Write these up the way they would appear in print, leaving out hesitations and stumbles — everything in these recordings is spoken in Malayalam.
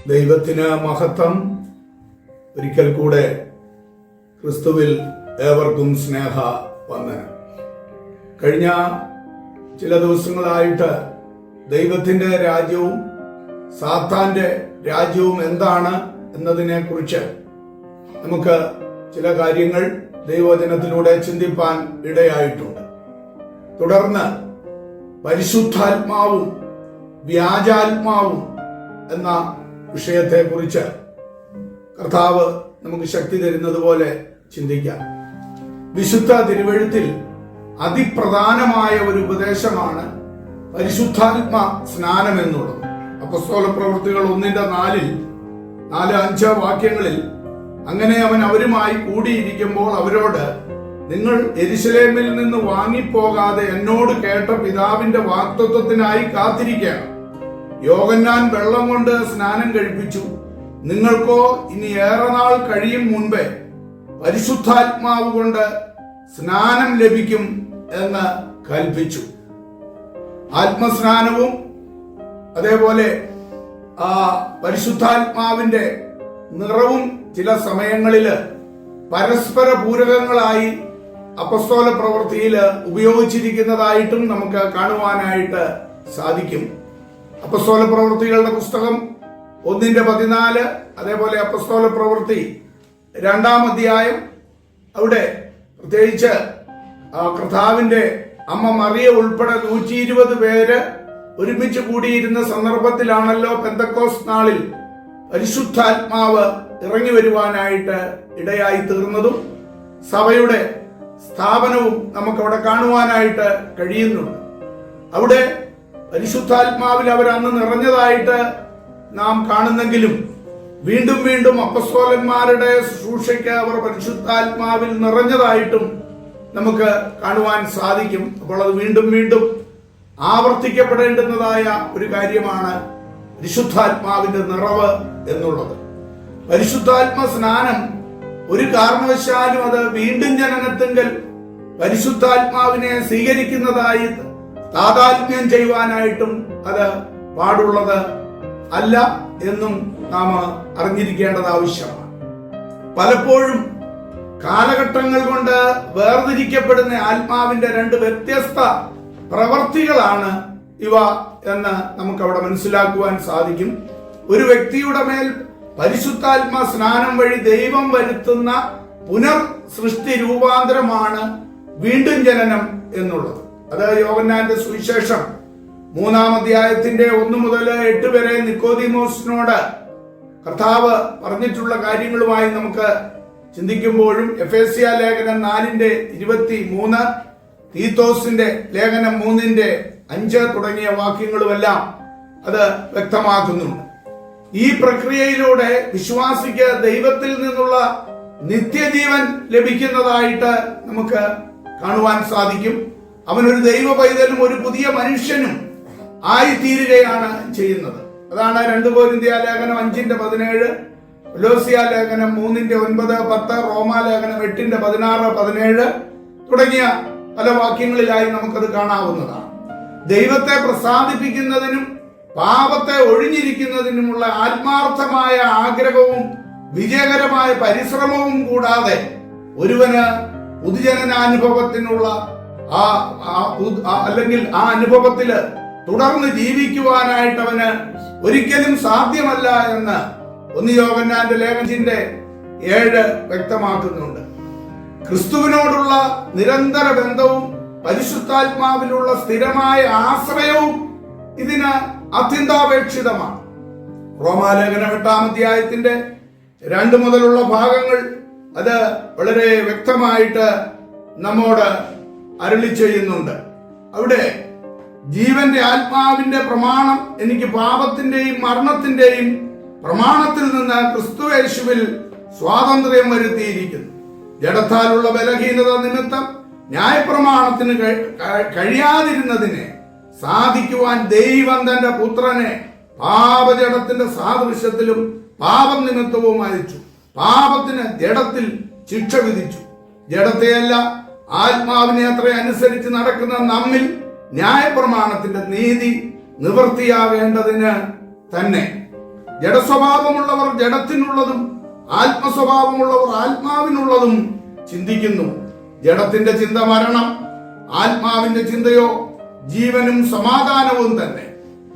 ദൈവത്തിന് മഹത്വം. ഒരിക്കൽ കൂടെ ക്രിസ്തുവിൽ ഏവർക്കും സ്നേഹ വന്ദനം. കഴിഞ്ഞ ചില ദിവസങ്ങളായിട്ട് ദൈവത്തിന്റെ രാജ്യവും സാത്താന്റെ രാജ്യവും എന്താണ് എന്നതിനെ കുറിച്ച് നമുക്ക് ചില കാര്യങ്ങൾ ദൈവവചനത്തിലൂടെ ചിന്തിപ്പാൻ ഇടയായിട്ടുണ്ട്. തുടർന്ന് പരിശുദ്ധാത്മാവും വ്യാജാത്മാവും എന്ന വിഷയത്തെക്കുറിച്ച് കർത്താവ് നമുക്ക് ശക്തി തരുന്നത് പോലെ ചിന്തിക്കാം. വിശുദ്ധ തിരുവെഴുത്തിൽ അതിപ്രധാനമായ ഒരു ഉപദേശമാണ് പരിശുദ്ധാത്മ സ്നാനം എന്നുള്ളത്. അപ്പോസ്തല പ്രവൃത്തികൾ 1:4 4-5 വാക്യങ്ങളിൽ അങ്ങനെ അവൻ അവരുമായി കൂടിയിരിക്കുമ്പോൾ അവരോട്, നിങ്ങൾ യെരുശലേമിൽ നിന്ന് വാങ്ങിപ്പോകാതെ എന്നോട് കേട്ട പിതാവിന്റെ വാഗ്ദത്തത്തിനായി കാത്തിരിക്കണം. യോഹന്നാൻ വെള്ളം കൊണ്ട് സ്നാനം കഴിപ്പിച്ചു, നിങ്ങൾക്കോ ഇനി ഏറെ നാൾ കഴിയും മുൻപേ പരിശുദ്ധാത്മാവ് കൊണ്ട് സ്നാനം ലഭിക്കും എന്ന് കൽപ്പിച്ചു. ആത്മസ്നാനവും അതേപോലെ പരിശുദ്ധാത്മാവിന്റെ നിറവും ചില സമയങ്ങളില് പരസ്പര പൂരകങ്ങളായി അപ്പോസ്തല പ്രവൃത്തിയിൽ ഉപയോഗിച്ചിരിക്കുന്നതായിട്ടും നമുക്ക് കാണുവാനായിട്ട് സാധിക്കും. അപ്പോസ്തല പ്രവൃത്തികളുടെ പുസ്തകം 1:14, അതേപോലെ അപ്പോസ്തല പ്രവൃത്തി 2-ാം അധ്യായം, അവിടെ പ്രത്യേകിച്ച് കർത്താവിന്റെ അമ്മ മറിയ ഉൾപ്പെടെ 120 പേര് ഒരുമിച്ച് കൂടിയിരുന്ന സന്ദർഭത്തിലാണല്ലോ പെന്തക്കോസ്ത് നാളിൽ പരിശുദ്ധാത്മാവ് ഇറങ്ങി വരുവാനായിട്ട് ഇടയായി തീർന്നതും സഭയുടെ സ്ഥാപനവും നമുക്കവിടെ കാണുവാനായിട്ട് കഴിയുന്നുണ്ട്. അവിടെ പരിശുദ്ധാത്മാവിൽ അവർ അന്ന് നിറഞ്ഞതായിട്ട് നാം കാണുന്നെങ്കിലും വീണ്ടും വീണ്ടും അപ്പസ്തോലന്മാരുടെ ശുശ്രൂഷയ്ക്ക് അവർ പരിശുദ്ധാത്മാവിൽ നിറഞ്ഞതായിട്ടും നമുക്ക് കാണുവാൻ സാധിക്കും. അപ്പോൾ അത് വീണ്ടും വീണ്ടും ആവർത്തിക്കപ്പെടേണ്ടുന്നതായ ഒരു കാര്യമാണ് പരിശുദ്ധാത്മാവിന്റെ നിറവ് എന്നുള്ളത്. പരിശുദ്ധാത്മ സ്നാനം ഒരു കാരണവശാലും അത് വീണ്ടും ജനനത്തിങ്കൽ പരിശുദ്ധാത്മാവിനെ സ്വീകരിക്കുന്നതായി താതാത്മ്യം ചെയ്യുവാനായിട്ടും അത് പാടുള്ളത് അല്ല എന്നും നാം അറിഞ്ഞിരിക്കേണ്ടത് ആവശ്യമാണ്. പലപ്പോഴും കാലഘട്ടങ്ങൾ കൊണ്ട് വേർതിരിക്കപ്പെടുന്ന ആത്മാവിന്റെ 2 വ്യത്യസ്ത പ്രവർത്തികളാണ് ഇവ എന്ന് നമുക്കവിടെ മനസ്സിലാക്കുവാൻ സാധിക്കും. ഒരു വ്യക്തിയുടെ മേൽ പരിശുദ്ധാത്മ സ്നാനം വഴി ദൈവം വരുത്തുന്ന പുനർ സൃഷ്ടി രൂപാന്തരമാണ് വീണ്ടും ജനനം എന്നുള്ളത്. അത് യോഹന്നാന്റെ സുവിശേഷം 3-ാം അധ്യായത്തിന്റെ 1 മുതൽ 8 വരെ നിക്കോദീമോസിനോട് കർത്താവ് പറഞ്ഞിട്ടുള്ള കാര്യങ്ങളുമായി നമുക്ക് ചിന്തിക്കുമ്പോഴും എഫേസ്യ ലേഖനം 4:23, തീത്തോസിന്റെ ലേഖനം 3:5 തുടങ്ങിയ വാക്യങ്ങളുമെല്ലാം അത് വ്യക്തമാക്കുന്നുണ്ട്. ഈ പ്രക്രിയയിലൂടെ വിശ്വാസിക്ക് ദൈവത്തിൽ നിന്നുള്ള നിത്യജീവൻ ലഭിക്കുന്നതായിട്ട് നമുക്ക് കാണുവാൻ സാധിക്കും. അവനൊരു ദൈവ പൈതലും ഒരു പുതിയ മനുഷ്യനും ആയിത്തീരുകയാണ് ചെയ്യുന്നത്. അതാണ് 2 കൊരിന്ത്യ ലേഖനം 5:17, കൊലോസ്യ ലേഖനം 3:9, 10, റോമാ ലേഖനം 8:16, 17 തുടങ്ങിയ പല വാക്യങ്ങളിലായി നമുക്കത് കാണാവുന്നതാണ്. ദൈവത്തെ പ്രസാദിപ്പിക്കുന്നതിനും പാപത്തെ ഒഴിഞ്ഞിരിക്കുന്നതിനുമുള്ള ആത്മാർത്ഥമായ ആഗ്രഹവും വിജയകരമായ പരിശ്രമവും കൂടാതെ ഒരുവന് പുതുജനനാനുഭവത്തിനുള്ള അല്ലെങ്കിൽ ആ അനുഭവത്തില് തുടർന്ന് ജീവിക്കുവാനായിട്ട് അവന് ഒരിക്കലും സാധ്യമല്ല എന്ന് 1 യോഹന്നാന്റെ ലേഖനത്തിന്റെ 7 വ്യക്തമാക്കുന്നുണ്ട്. ക്രിസ്തുവിനോടുള്ള നിരന്തര ബന്ധവും പരിശുദ്ധാത്മാവിലുള്ള സ്ഥിരമായ ആശ്രയവും ഇതിന് അത്യന്താപേക്ഷിതമാണ്. റോമാലേഖനം 8-ാം അധ്യായത്തിന്റെ 2 മുതലുള്ള ഭാഗങ്ങൾ അത് വളരെ വ്യക്തമായിട്ട് നമ്മോട് അരുളി ചെയ്യുന്നുണ്ട്. അവിടെ ജീവന്റെ ആത്മാവിന്റെ പ്രമാണം എനിക്ക് പാപത്തിന്റെയും മരണത്തിന്റെയും പ്രമാണത്തിൽ നിന്ന് ക്രിസ്തുയേശുവിൽ സ്വാതന്ത്ര്യം വരുത്തിയിരിക്കുന്നു. ജഡത്താലുള്ള ബലഹീനത നിമിത്തം ന്യായപ്രമാണത്തിന് കഴിയാതിരുന്നതിനെ സാധിക്കുവാൻ ദൈവം തന്റെ പുത്രനെ പാപജഡത്തിന്റെ സാദൃശ്യത്തിലും പാപം നിമിത്തവും അയച്ചു. പാപത്തിന് ജഡത്തിൽ ശിക്ഷ വിധിച്ചു. ജഡത്തെയല്ല ആത്മാവിനെ അത്ര അനുസരിച്ച് നടക്കുന്ന നമ്മിൽ ന്യായപ്രമാണത്തിന്റെ നീതി നിവൃത്തിയാവേണ്ടതിന് തന്നെ. ജഡസ്വഭാവമുള്ളവർ ജഡത്തിനുള്ളതും ആത്മസ്വഭാവമുള്ളവർ ആത്മാവിനുള്ളതും ചിന്തിക്കുന്നു. ജഡത്തിന്റെ ചിന്ത മരണം, ആത്മാവിന്റെ ചിന്തയോ ജീവനും സമാധാനവും തന്നെ.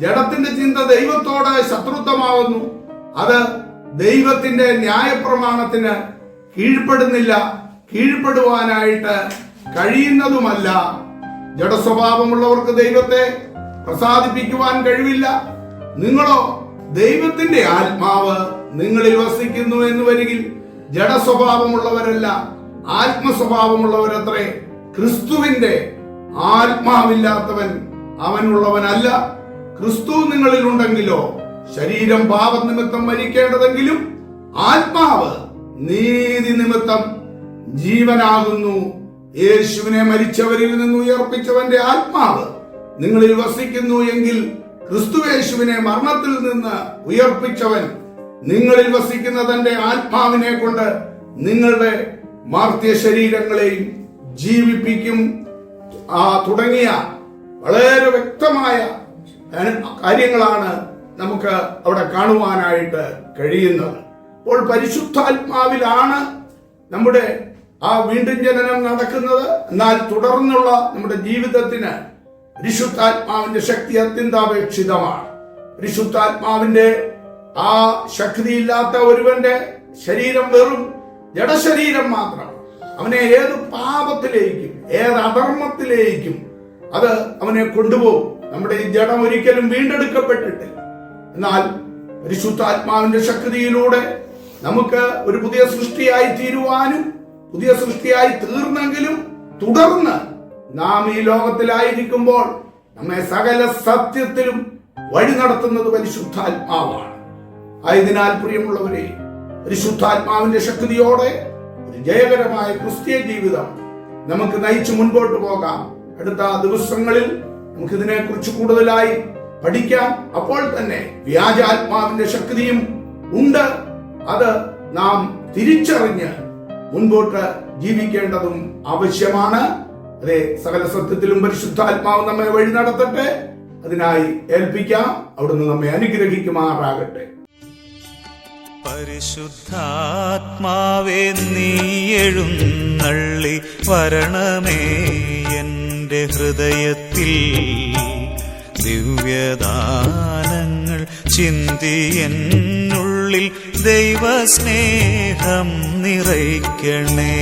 ജഡത്തിന്റെ ചിന്ത ദൈവത്തോട് ശത്രുത്വമാവുന്നു. അത് ദൈവത്തിന്റെ ന്യായപ്രമാണത്തിന് കീഴ്പ്പെടുന്നില്ല, കീഴ്പ്പെടുവാനായിട്ട് കഴിയുന്നതുമല്ല. ജഡസ്വഭാവമുള്ളവർക്ക് ദൈവത്തെ പ്രസാദിപ്പിക്കുവാൻ കഴിവില്ല. നിങ്ങളോ ദൈവത്തിന്റെ ആത്മാവ് നിങ്ങളിൽ വസിക്കുന്നു എന്ന് വരികിൽ ജഡസ്വഭാവമുള്ളവരല്ല, ആത്മസ്വഭാവമുള്ളവരത്രേ. ക്രിസ്തുവിന്റെ ആത്മാവില്ലാത്തവൻ അവനുള്ളവനല്ല. ക്രിസ്തു നിങ്ങളിൽ ഉണ്ടെങ്കിലോ ശരീരം പാപനിമിത്തം മരിക്കേണ്ടതെങ്കിലും ആത്മാവ് നീതി നിമിത്തം ജീവനാകുന്നു. യേശുവിനെ മരിച്ചവരിൽ നിന്ന് ഉയർപ്പിച്ചവന്റെ ആത്മാവ് നിങ്ങളിൽ വസിക്കുന്നു എങ്കിൽ ക്രിസ്തുയേശുവിനെ മരണത്തിൽ നിന്ന് ഉയർപ്പിച്ചവൻ നിങ്ങളിൽ വസിക്കുന്ന തന്റെ ആത്മാവിനെ കൊണ്ട് നിങ്ങളുടെ മർത്യ ശരീരങ്ങളെയും ജീവിപ്പിക്കും. തുടങ്ങിയ വളരെ വ്യക്തമായ കാര്യങ്ങളാണ് നമുക്ക് അവിടെ കാണുവാനായിട്ട് കഴിയുന്നത്. അപ്പോൾ പരിശുദ്ധാത്മാവിലാണ് നമ്മുടെ ആ വീണ്ടും ജനനം നടക്കുന്നത്. എന്നാൽ തുടർന്നുള്ള നമ്മുടെ ജീവിതത്തിന് പരിശുദ്ധാത്മാവിന്റെ ശക്തി അത്യന്താപേക്ഷിതമാണ്. പരിശുദ്ധാത്മാവിന്റെ ആ ശക്തിയില്ലാത്ത ഒരുവന്റെ ശരീരം വെറും ജഡശരീരം മാത്രം. അവനെ ഏത് പാപത്തിലേക്കും ഏത് അധർമ്മത്തിലേക്കും അത് അവനെ കൊണ്ടുപോകും. നമ്മുടെ ഈ ജഡം ഒരിക്കലും വീണ്ടെടുക്കപ്പെട്ടിട്ടില്ല. എന്നാൽ പരിശുദ്ധാത്മാവിന്റെ ശക്തിയിലൂടെ നമുക്ക് ഒരു പുതിയ സൃഷ്ടിയായി തീരുവാനും പുതിയ സൃഷ്ടിയായി തീർന്നെങ്കിലും തുടർന്ന് നാം ഈ ലോകത്തിലായിരിക്കുമ്പോൾ നമ്മെ സകല സത്യത്തിലും വഴി നടത്തുന്നത് പരിശുദ്ധാത്മാവാണ്. ആയതിനാൽ പ്രിയമുള്ളവരെ, പരിശുദ്ധാത്മാവിന്റെ ശക്തിയോടെ ഒരു ജയകരമായ ക്രിസ്തീയ ജീവിതം നമുക്ക് നയിച്ചു മുൻപോട്ട് പോകാം. അടുത്ത ദിവസങ്ങളിൽ നമുക്ക് ഇതിനെക്കുറിച്ച് കൂടുതലായി പഠിക്കാം. അപ്പോൾ തന്നെ വ്യാജാത്മാവിന്റെ ശക്തിയും ഉണ്ട്. അത് നാം തിരിച്ചറിഞ്ഞ് മുൻപോട്ട് ജീവിക്കേണ്ടതും ആവശ്യമാണ്. അതെ, സകല സത്യത്തിലും പരിശുദ്ധാത്മാവ് നമ്മെ വഴി നടത്തട്ടെ. അതിനായി ഏൽപ്പിക്കാം. അവിടുന്ന് നമ്മെ അനുഗ്രഹിക്കുമാറാകട്ടെ. പരിശുദ്ധാത്മാവേ, നീ എഴുന്നള്ളി വരണമേ എൻ്റെ ഹൃദയത്തിൽ. ദിവ്യദാനങ്ങൾ ചിന്തി എന്നുള്ളിൽ ദൈവസ്നേഹം നിറയ്ക്കണേ.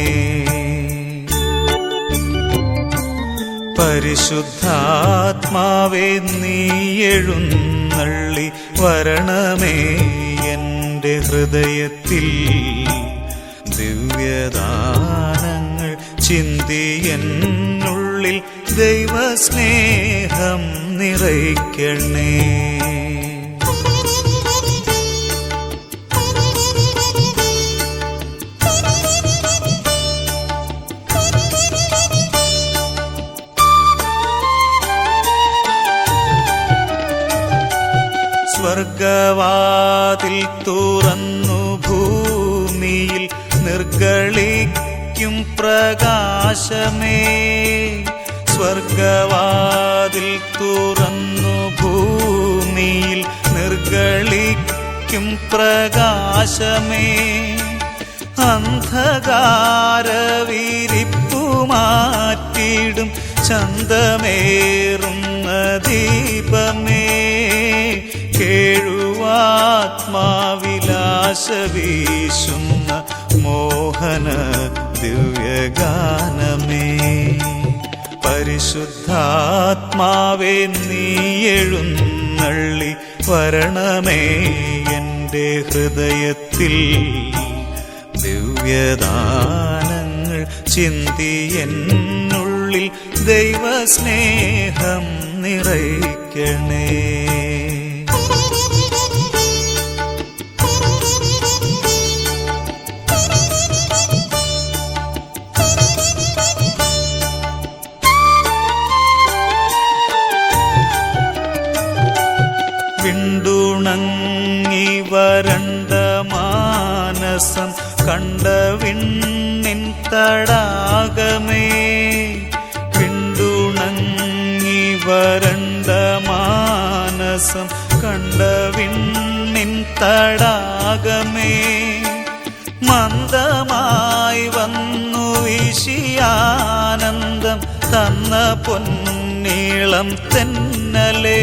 പരിശുദ്ധാത്മാവേ, നീ എഴുന്നള്ളി വരണമേ എൻ്റെ ഹൃദയത്തിൽ. ദിവ്യദാനങ്ങൾ ചിന്തി എന്നുള്ളിൽ ദൈവസ്നേഹം നിറയ്ക്കണേ. സ്വർഗവാതിൽ തുറന്നു ഭൂമിയിൽ നിർഗളിക്കും പ്രകാശമേ. സ്വർഗവാതിൽ തുറന്നു ഭൂമിയിൽ നിർഗളിക്കും പ്രകാശമേ. അന്ധകാരവിരിപ്പു മാറ്റിടും ചന്തമേറുന്ന ദീപമേ. കേഴുവാത്മാവിലാശ വീശുന്ന മോഹന ദിവ്യഗാനമേ. പരിശുദ്ധാത്മാവേ, നീ എഴുന്നള്ളി വരണമേ എൻ്റെ ഹൃദയത്തിൽ. ദിവ്യദാനങ്ങൾ ചിന്തി എന്നുള്ളിൽ ദൈവസ്നേഹം നിറയ്ക്കണേ. വിണ്ടുണങ്ങി വരണ്ട മാനസം കണ്ട വിണ്ണിൻ തടാകമേ. വിണ്ടുണങ്ങി വരണ്ട മാനസം കണ്ട വിണ്ണിൻ തടാകമേ, മന്ദമായി വന്നു വീശിയാനന്ദം തന്ന പൊന്നീളം തെന്നലേ,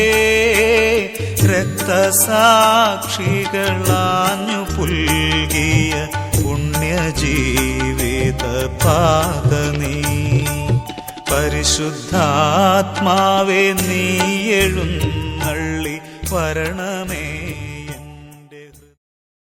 രക്തസാക്ഷികളാഞ്ഞു പുൽകിയ പുണ്യജീവിത പാതനീ, പരിശുദ്ധാത്മാവേ നീ എഴുന്നള്ളി വരണമേ.